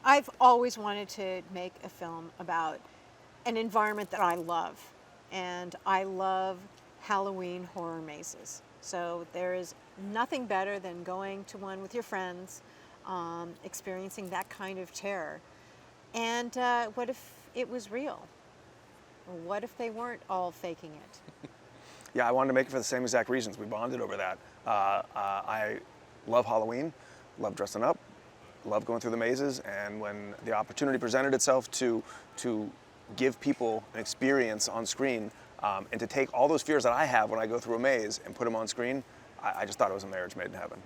I've always wanted to make a film about an environment that I love, and I love Halloween horror mazes. So there is nothing better than going to one with your friends, experiencing that kind of terror. And what if it was real? Or what if they weren't all faking it? Yeah, I wanted to make it for the same exact reasons. We bonded over that. I love Halloween, love dressing up, love going through the mazes, and when the opportunity presented itself to give people an experience on screen, and to take all those fears that I have when I go through a maze and put them on screen, I just thought it was a marriage made in heaven.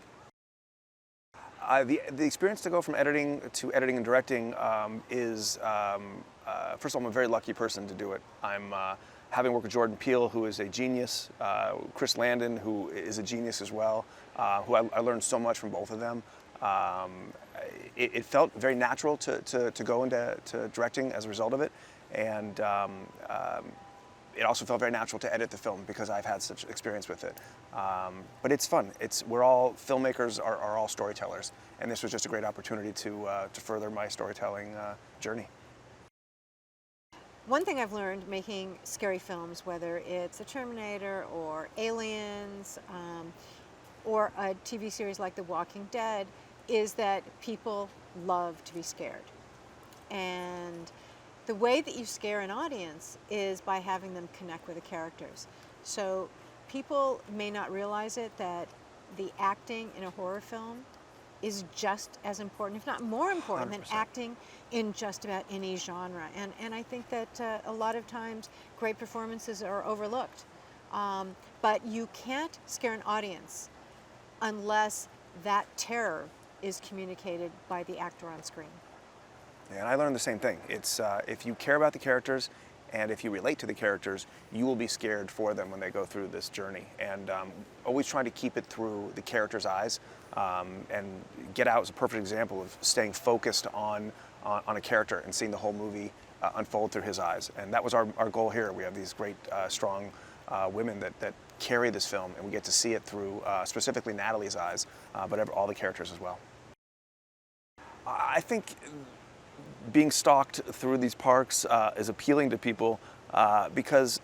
The experience to go from editing to editing and directing is, first of all, I'm a very lucky person to do it. I'm having worked with Jordan Peele, who is a genius, Chris Landon, who is a genius as well, who I learned so much from both of them. It felt very natural to go into directing as a result of it, and it also felt very natural to edit the film because I've had such experience with it. But it's fun. We're all filmmakers, are all storytellers, and this was just a great opportunity to further my storytelling journey. One thing I've learned making scary films, whether it's The Terminator or Aliens, or a TV series like The Walking Dead, is that people love to be scared. And the way that you scare an audience is by having them connect with the characters. So people may not realize it, that the acting in a horror film is just as important, if not more important, 100%. than acting in just about any genre. And I think that a lot of times great performances are overlooked. But you can't scare an audience unless that terror is communicated by the actor on screen. Yeah, and I learned the same thing. It's if you care about the characters and if you relate to the characters, you will be scared for them when they go through this journey. And always trying to keep it through the character's eyes. And Get Out is a perfect example of staying focused on a character and seeing the whole movie unfold through his eyes. And that was our goal here. We have these great, strong women that carry this film, and we get to see it through specifically Natalie's eyes, but all the characters as well. I think being stalked through these parks is appealing to people because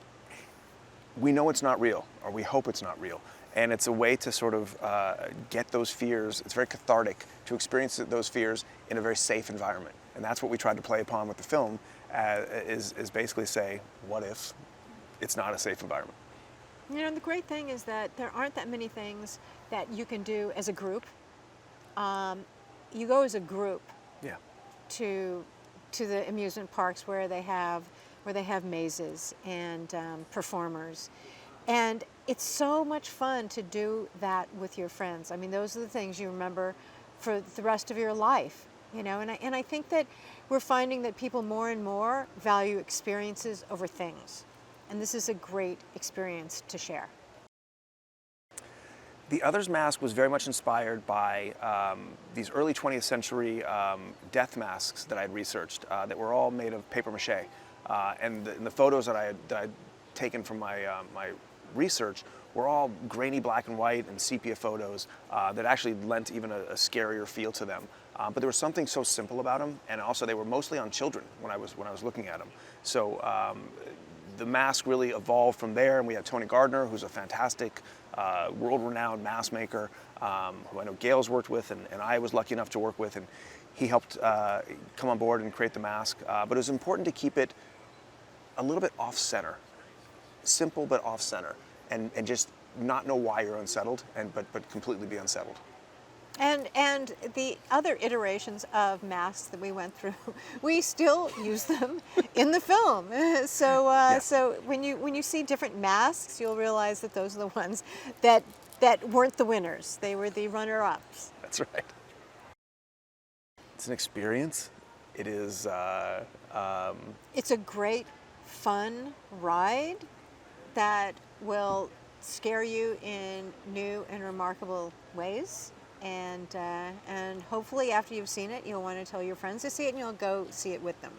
we know it's not real, or we hope it's not real. And it's a way to sort of get those fears. It's very cathartic to experience those fears in a very safe environment. And that's what we tried to play upon with the film, is basically say, what if it's not a safe environment? You know, the great thing is that there aren't that many things that you can do as a group. You go as a group to the amusement parks where they have mazes and performers, and it's so much fun to do that with your friends. I mean, those are the things you remember for the rest of your life, you know. And I think that we're finding that people more and more value experiences over things, and this is a great experience to share. The Other's mask was very much inspired by these early 20th century death masks that I'd researched that were all made of paper mache. And the photos that I had taken from my research were all grainy black and white and sepia photos that actually lent even a scarier feel to them. But there was something so simple about them, and also they were mostly on children when I was looking at them. So the mask really evolved from there, and we have Tony Gardner, who's a fantastic world-renowned mask maker, who I know Gale's worked with, and I was lucky enough to work with, and he helped come on board and create the mask. But it was important to keep it a little bit off-center, simple but off-center, and just not know why you're unsettled, but completely be unsettled. And the other iterations of masks that we went through, we still use them in the film. So when you see different masks, you'll realize that those are the ones that weren't the winners. They were the runner-ups. That's right. It's an experience. It is. It's a great, fun ride that will scare you in new and remarkable ways. And hopefully after you've seen it, you'll want to tell your friends to see it, and you'll go see it with them.